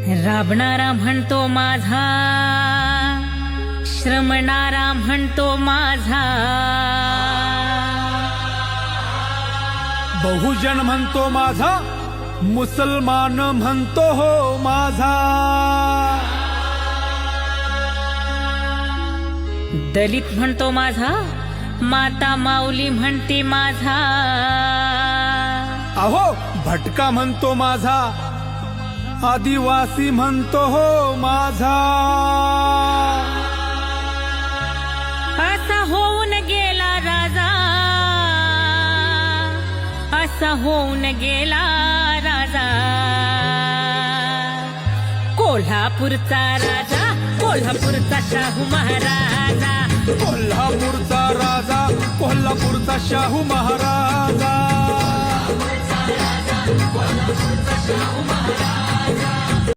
राबणारा म्हणतो माझा, श्रमणारा म्हणतो माझा, बहुजन म्हणतो माझा, मुसलमान म्हणतो हो माझा, दलित म्हणतो माझा, माता माऊली म्हणते माझा, अहो भटका म्हणतो माझा, आदिवासी म्हणतो हो माझा, असा होऊन गेला राजा, असा होऊन गेला राजा, कोल्हापूरचा राजा, कोल्हापूरचा शाहू महाराजा, कोल्हापूरचा राजा, कोल्हापूरचा शाहू महाराजा.